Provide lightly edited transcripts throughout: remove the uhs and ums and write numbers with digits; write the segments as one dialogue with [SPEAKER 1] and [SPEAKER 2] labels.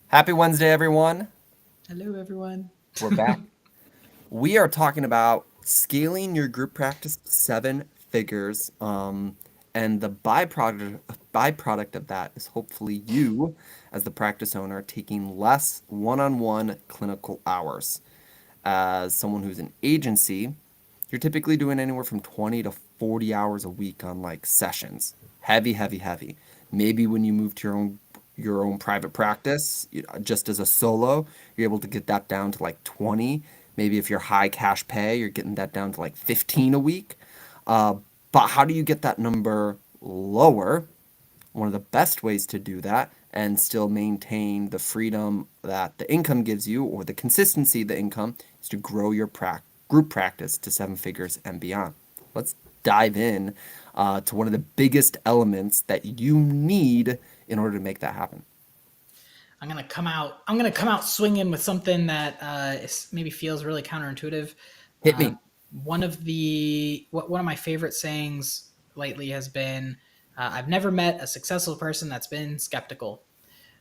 [SPEAKER 1] Happy Wednesday, everyone.
[SPEAKER 2] Hello, everyone.
[SPEAKER 1] We're back. We are talking about scaling your group practice to seven figures. And the byproduct of that is hopefully you, as the practice owner, taking less one-on-one clinical hours. As someone who's an agency, you're typically doing anywhere from 20 to 40 hours a week on like sessions. Heavy, heavy, heavy. Maybe when you move to your own private practice, just as a solo, you're able to get that down to like 20. Maybe if you're high cash pay, you're getting that down to like 15 a week. Uh, but how do you get that number lower? One of the best ways to do that and still maintain the freedom that the income gives you or the consistency of the income is to grow your group practice to seven figures and beyond. Let's dive in to one of the biggest elements that you need in order to make that happen.
[SPEAKER 2] I'm gonna come out swinging with something that maybe feels really counterintuitive.
[SPEAKER 1] Hit me.
[SPEAKER 2] One of my favorite sayings lately has been, "I've never met a successful person that's been skeptical."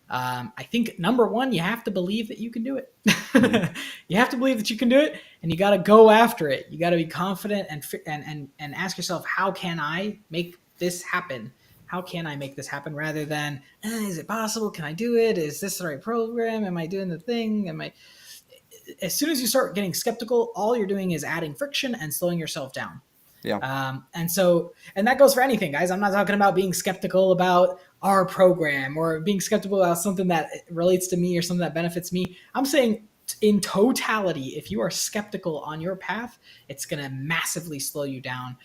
[SPEAKER 2] I think number one, you have to believe that you can do it.
[SPEAKER 1] Mhm.
[SPEAKER 2] You have to believe that you can do it, and you got to go after it. You got to be confident and ask yourself, how can I make this happen? How can I make this happen? Rather than, is it possible? Can I do it? Is this the right program? Am I doing the thing? Am I? As soon as you start getting skeptical, all you're doing is adding friction and slowing yourself down.
[SPEAKER 1] Yeah.
[SPEAKER 2] And that goes for anything, guys. I'm not talking about being skeptical about our program or being skeptical about something that relates to me or something that benefits me. I'm saying in totality, if you are skeptical on your path, it's going to massively slow you down.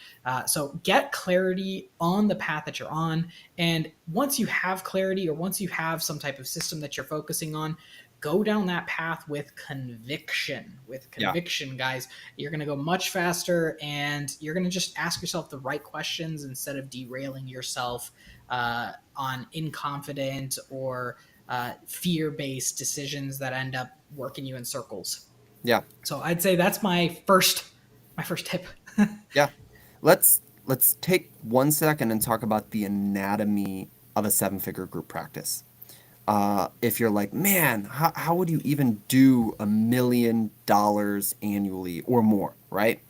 [SPEAKER 2] So get clarity on the path that you're on. And once you have clarity or once you have some type of system that you're focusing on, go down that path with conviction. With
[SPEAKER 1] Yeah.
[SPEAKER 2] conviction, guys, you're going to go much faster and you're going to just ask yourself the right questions instead of derailing yourself on inconfident or fear-based decisions that end up working you in circles.
[SPEAKER 1] Yeah.
[SPEAKER 2] So I'd say that's my first tip.
[SPEAKER 1] Yeah. Let's take 1 second and talk about the anatomy of a seven-figure group practice. If you're like, man, how would you even do $1 million annually or more, right?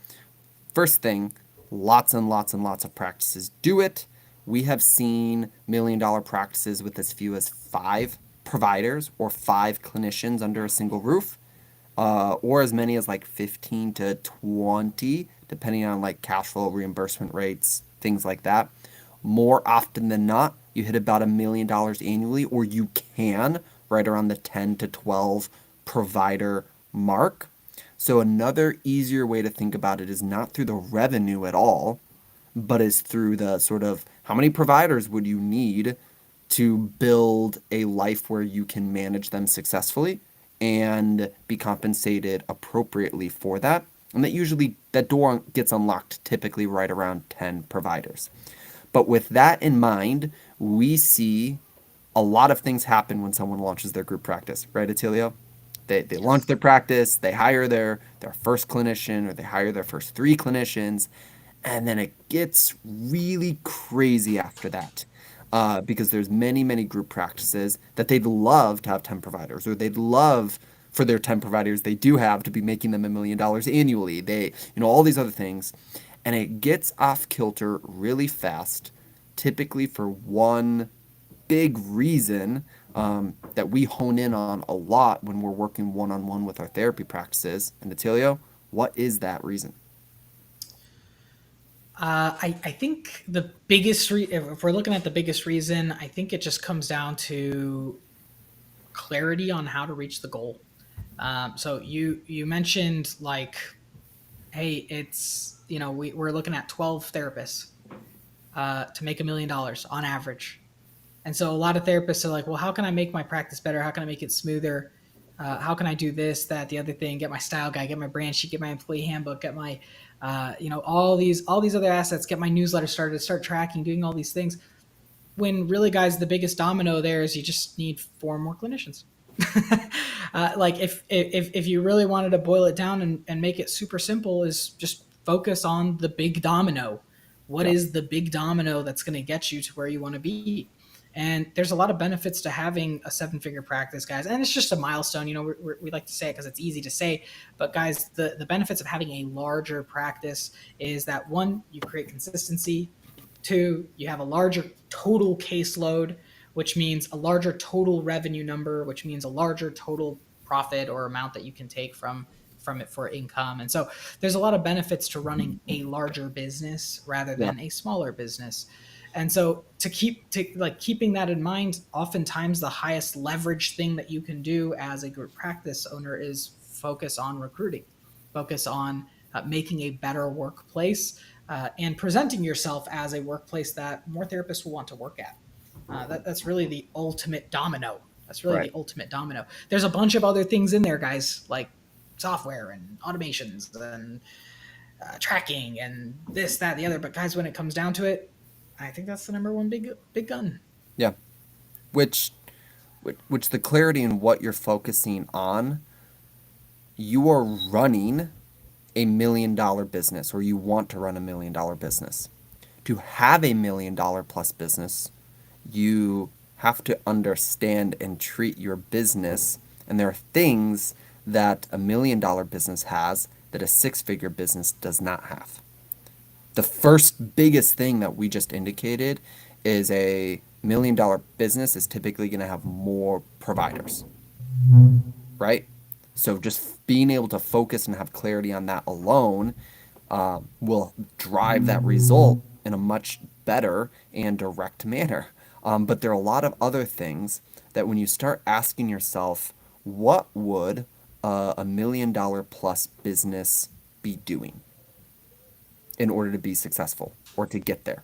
[SPEAKER 1] First thing, lots and lots and lots of practices do it. We have seen $1 million practices with as few as five providers or five clinicians under a single roof, or as many as like 15 to 20, depending on like cash flow reimbursement rates, things like that. More often than not, you hit about $1 million annually, or you can right around the 10 to 12 provider mark. So, another easier way to think about it is not through the revenue at all, but is through the sort of how many providers would you need to build a life where you can manage them successfully and be compensated appropriately for that. And that door gets unlocked typically right around 10 providers. But with that in mind, we see a lot of things happen when someone launches their group practice, right, Atilio? They launch
[SPEAKER 2] Yes.
[SPEAKER 1] their practice, they hire their first clinician, or they hire their first three clinicians, and then it gets really crazy after that. Because there's many, many group practices that they'd love to have 10 providers, or they'd love for their 10 providers they do have to be making them $1 million annually. All these other things. And it gets off kilter really fast, typically for one big reason that we hone in on a lot when we're working one on one with our therapy practices. And Natilio, what is that reason?
[SPEAKER 2] I think the if we're looking at the biggest reason, I think it just comes down to clarity on how to reach the goal. So you mentioned like, hey, it's we're looking at 12 therapists to make $1 million on average. And so a lot of therapists are like, well, how can I make my practice better? How can I make it smoother? How can I do this, that, the other thing? Get my style guide, get my brand sheet, get my employee handbook, get my, all these other assets, get my newsletter started, start tracking, doing all these things. When really, guys, the biggest domino there is you just need four more clinicians. Like if you really wanted to boil it down and make it super simple, is just focus on the big domino. What
[SPEAKER 1] Yeah.
[SPEAKER 2] is the big domino that's going to get you to where you want to be? And there's a lot of benefits to having a seven figure practice, guys. And it's just a milestone. We like to say it because it's easy to say. But, guys, the benefits of having a larger practice is that one, you create consistency. Two, you have a larger total caseload, which means a larger total revenue number, which means a larger total profit or amount that you can take from it for income. And so there's a lot of benefits to running a larger business rather
[SPEAKER 1] Yeah.
[SPEAKER 2] than a smaller business. And so keeping that in mind, oftentimes the highest leverage thing that you can do as a group practice owner is focus on recruiting, focus on making a better workplace, and presenting yourself as a workplace that more therapists will want to work at. That's really the ultimate domino. That's really
[SPEAKER 1] Right.
[SPEAKER 2] the ultimate domino. There's a bunch of other things in there, guys, like software and automations and tracking and this, that, the other. But, guys, when it comes down to it, I think that's the number one big gun.
[SPEAKER 1] Yeah. Which which the clarity in what you're focusing on, you are running $1 million business, or you want to run $1 million business. To have $1 million plus business, you have to understand and treat your business. And there are things that $1 million business has that a six-figure business does not have. The first biggest thing that we just indicated is $1 million business is typically going to have more providers, right? So just being able to focus and have clarity on that alone will drive that result in a much better and direct manner. But there are a lot of other things that when you start asking yourself, what would $1 million plus business be doing in order to be successful or to get there?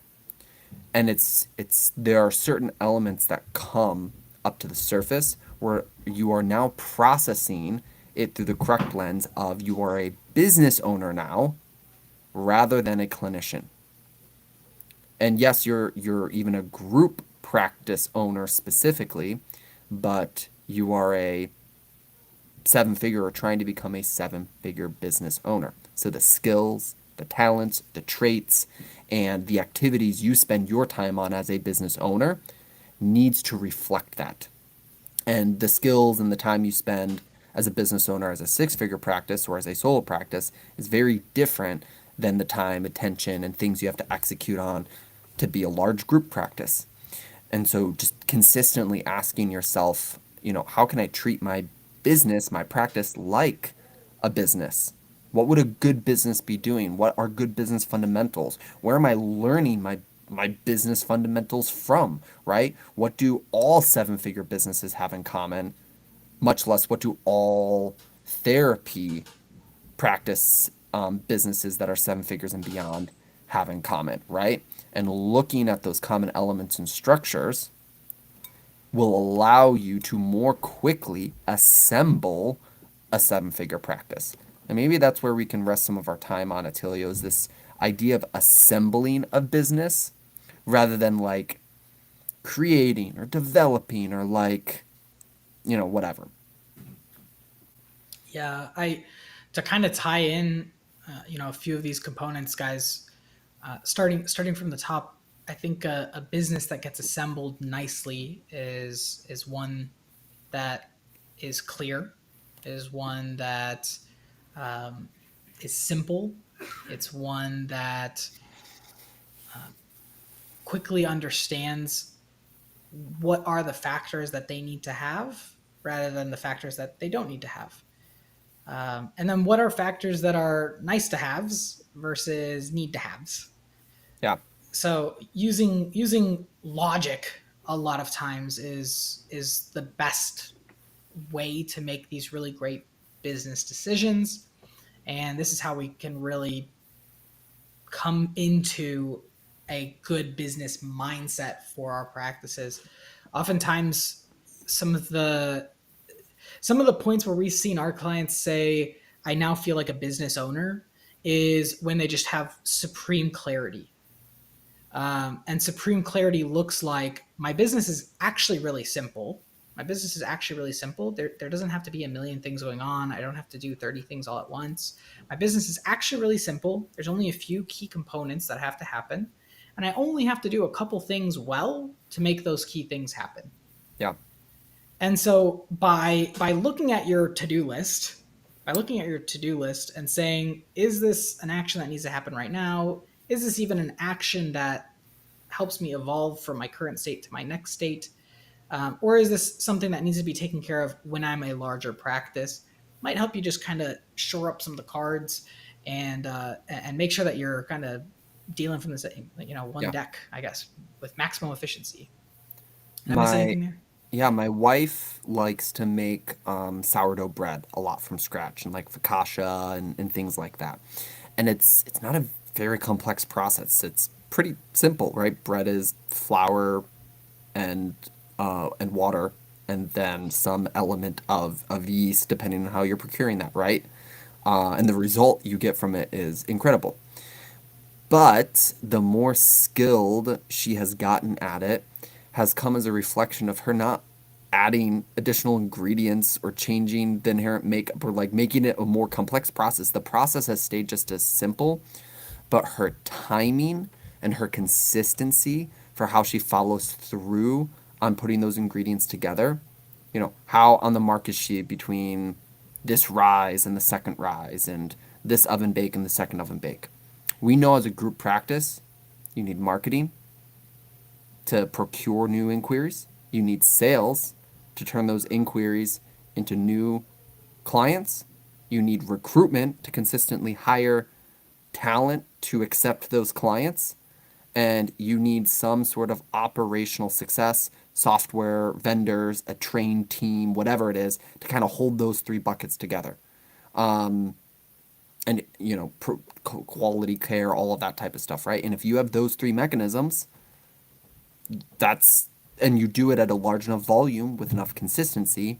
[SPEAKER 1] And it's there are certain elements that come up to the surface where you are now processing it through the correct lens of you are a business owner now rather than a clinician. And yes, you're even a group practice owner specifically, but you are a seven figure or trying to become a seven figure business owner. So the skills, the talents, the traits, and the activities you spend your time on as a business owner needs to reflect that. And the skills and the time you spend as a business owner as a six-figure practice or as a solo practice is very different than the time, attention, and things you have to execute on to be a large group practice. And so just consistently asking yourself, how can I treat my business, my practice like a business? What would a good business be doing? What are good business fundamentals? Where am I learning my business fundamentals from, right? What do all seven-figure businesses have in common? Much less what do all therapy practice businesses that are seven figures and beyond have in common, right? And looking at those common elements and structures will allow you to more quickly assemble a seven figure practice. And maybe that's where we can rest some of our time on, Attilio, is this idea of assembling a business rather than like creating or developing or like, whatever.
[SPEAKER 2] Yeah, I to kind of tie in, a few of these components, guys. Starting from the top, I think a business that gets assembled nicely is one that is clear, is one that um, is simple. It's one that quickly understands what are the factors that they need to have rather than the factors that they don't need to have. And then what are factors that are nice to haves versus need to haves?
[SPEAKER 1] Yeah.
[SPEAKER 2] So using logic a lot of times is the best way to make these really great business decisions. And this is how we can really come into a good business mindset for our practices. Oftentimes, some of the some of the points where we've seen our clients say, "I now feel like a business owner," is when they just have supreme clarity. And supreme clarity looks like my business is actually really simple. My business is actually really simple. There doesn't have to be a million things going on. I don't have to do 30 things all at once. My business is actually really simple. There's only a few key components that have to happen. and I only have to do a couple things well to make those key things happen.
[SPEAKER 1] Yeah.
[SPEAKER 2] And so by looking at your to-do list, by looking at your to-do list and saying, is this an action that needs to happen right now? Is this even an action that helps me evolve from my current state to my next state? Or is this something that needs to be taken care of when I'm a larger practice? Might help you just kind of shore up some of the cards and make sure that you're kind of dealing from the same, one
[SPEAKER 1] Yeah.
[SPEAKER 2] deck, I guess, with maximum efficiency. Did I miss
[SPEAKER 1] My
[SPEAKER 2] anything there?
[SPEAKER 1] Yeah, my wife likes to make sourdough bread a lot from scratch and like focaccia and things like that. And it's not a very complex process. It's pretty simple, right? Bread is flour and water and then some element of yeast depending on how you're procuring that, right? And the result you get from it is incredible. But the more skilled she has gotten at it has come as a reflection of her not adding additional ingredients or changing the inherent makeup or like making it a more complex process. The process has stayed just as simple, but her timing and her consistency for how she follows through on putting those ingredients together. How on the mark is she between this rise and the second rise and this oven bake and the second oven bake? We know as a group practice, you need marketing to procure new inquiries. You need sales to turn those inquiries into new clients. You need recruitment to consistently hire talent to accept those clients. And you need some sort of operational success, software, vendors, a trained team, whatever it is, to kind of hold those three buckets together. And, quality care, all of that type of stuff, right? And if you have those three mechanisms, that's and you do it at a large enough volume with enough consistency,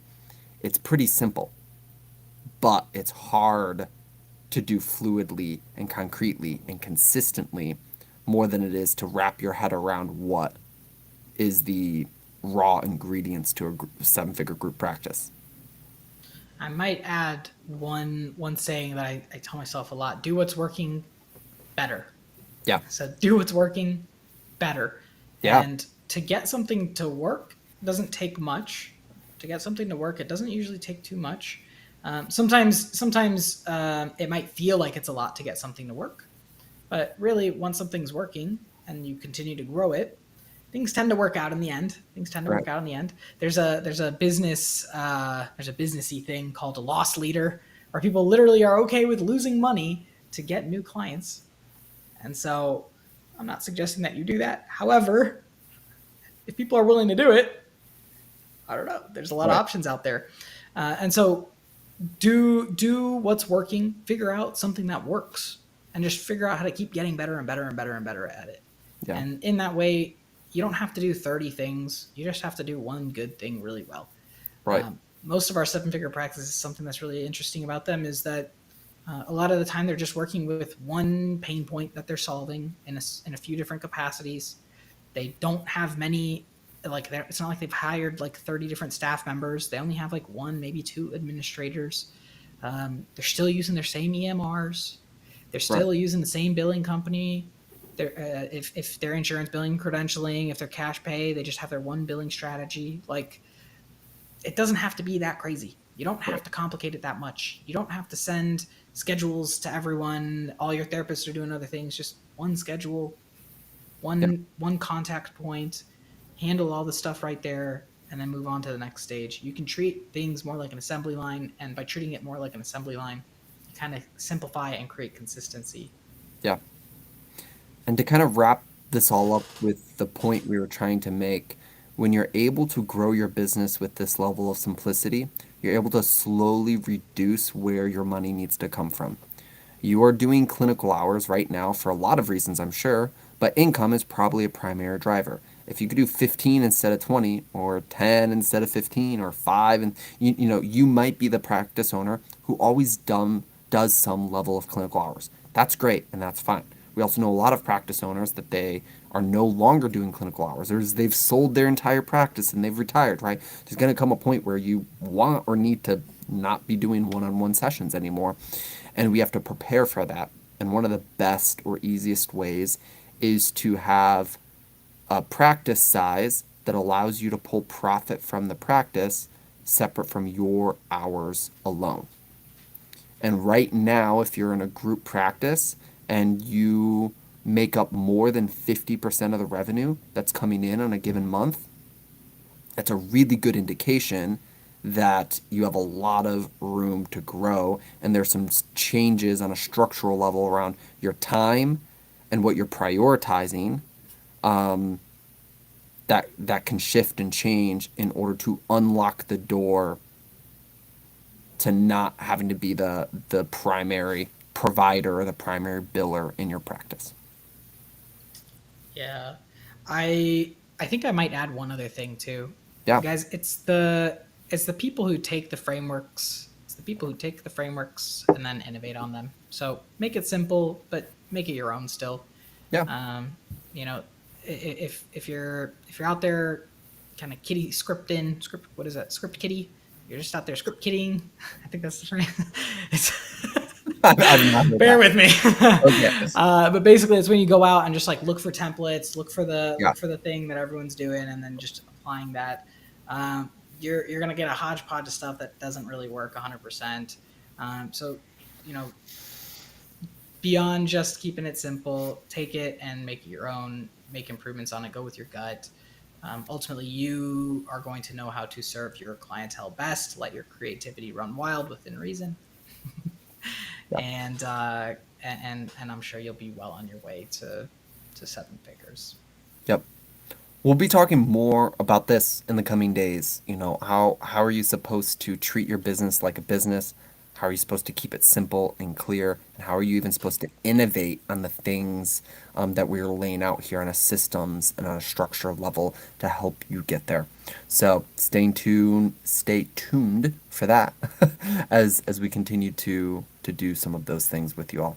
[SPEAKER 1] it's pretty simple. But it's hard to do fluidly and concretely and consistently more than it is to wrap your head around what is the raw ingredients to a seven-figure group practice.
[SPEAKER 2] I might add one saying that I tell myself a lot: do what's working better.
[SPEAKER 1] Yeah.
[SPEAKER 2] So do what's working better.
[SPEAKER 1] Yeah.
[SPEAKER 2] And to get something to work doesn't take much. To get something to work, it doesn't usually take too much. Sometimes it might feel like it's a lot to get something to work, but really, once something's working and you continue to grow it, things tend to work out in the end. Things tend to
[SPEAKER 1] Right.
[SPEAKER 2] work out in the end. There's a businessy thing called a loss leader, where people literally are okay with losing money to get new clients. And so I'm not suggesting that you do that. However, if people are willing to do it, I don't know. There's a lot of
[SPEAKER 1] Right.
[SPEAKER 2] options out there. And so do what's working, figure out something that works, and just figure out how to keep getting better and better and better and better at it.
[SPEAKER 1] Yeah.
[SPEAKER 2] And in that way, you don't have to do 30 things. You just have to do one good thing really well.
[SPEAKER 1] Right.
[SPEAKER 2] Most of our seven-figure practices, something that's really interesting about them is that a lot of the time they're just working with one pain point that they're solving in a few different capacities. They don't have many, like it's not like they've hired like 30 different staff members. They only have like one, maybe two administrators. They're still using their same EMRs. They're
[SPEAKER 1] Right.
[SPEAKER 2] still using the same billing company. If they're insurance billing credentialing, if they're cash pay, they just have their one billing strategy. Like, it doesn't have to be that crazy. You don't have
[SPEAKER 1] Right.
[SPEAKER 2] to complicate it that much. You don't have to send schedules to everyone. All your therapists are doing other things. Just one schedule,
[SPEAKER 1] Yeah.
[SPEAKER 2] one contact point, handle all the stuff right there, and then move on to the next stage. You can treat things more like an assembly line, and by treating it more like an assembly line, you kind of simplify and create consistency.
[SPEAKER 1] Yeah. And to kind of wrap this all up with the point we were trying to make, when you're able to grow your business with this level of simplicity, you're able to slowly reduce where your money needs to come from. You are doing clinical hours right now for a lot of reasons, I'm sure, but income is probably a primary driver. If you could do 15 instead of 20 or 10 instead of 15 or 5 and you might be the practice owner who always does some level of clinical hours. That's great and that's fine. We also know a lot of practice owners that they are no longer doing clinical hours or they've sold their entire practice and they've retired, right? There's going to come a point where you want or need to not be doing one-on-one sessions anymore and we have to prepare for that. And one of the best or easiest ways is to have a practice size that allows you to pull profit from the practice separate from your hours alone. And right now, if you're in a group practice and you make up more than 50% of the revenue that's coming in on a given month, that's a really good indication that you have a lot of room to grow. And there's some changes on a structural level around your time and what you're prioritizing that can shift and change in order to unlock the door to not having to be the primary provider or the primary biller in your practice.
[SPEAKER 2] Yeah. I think I might add one other thing too.
[SPEAKER 1] Yeah.
[SPEAKER 2] Guys, it's the people who take the frameworks, it's the people who take the frameworks and then innovate on them. So make it simple, but make it your own still.
[SPEAKER 1] Yeah.
[SPEAKER 2] Um, you know, if you're out there kind of kitty scripting, script what is that? Script kitty. You're just out there script kidding. I think that's the right. It's
[SPEAKER 1] I've not heard
[SPEAKER 2] bear
[SPEAKER 1] that.
[SPEAKER 2] with me.
[SPEAKER 1] Okay.
[SPEAKER 2] But basically, it's when you go out and just like look for templates,
[SPEAKER 1] Yeah.
[SPEAKER 2] look for the thing that everyone's doing, and then just applying that. You're gonna get a hodgepodge of stuff that doesn't really work 100%. So you know, beyond just keeping it simple, take it and make it your own. Make improvements on it. Go with your gut. Ultimately, you are going to know how to serve your clientele best. Let your creativity run wild within reason,
[SPEAKER 1] Yeah.
[SPEAKER 2] and I'm sure you'll be well on your way to seven figures.
[SPEAKER 1] Yep. We'll be talking more about this in the coming days. How are you supposed to treat your business like a business? How are you supposed to keep it simple and clear? And how are you even supposed to innovate on the things that we're laying out here on a systems and on a structure level to help you get there? So stay tuned for that as we continue to do some of those things with you all.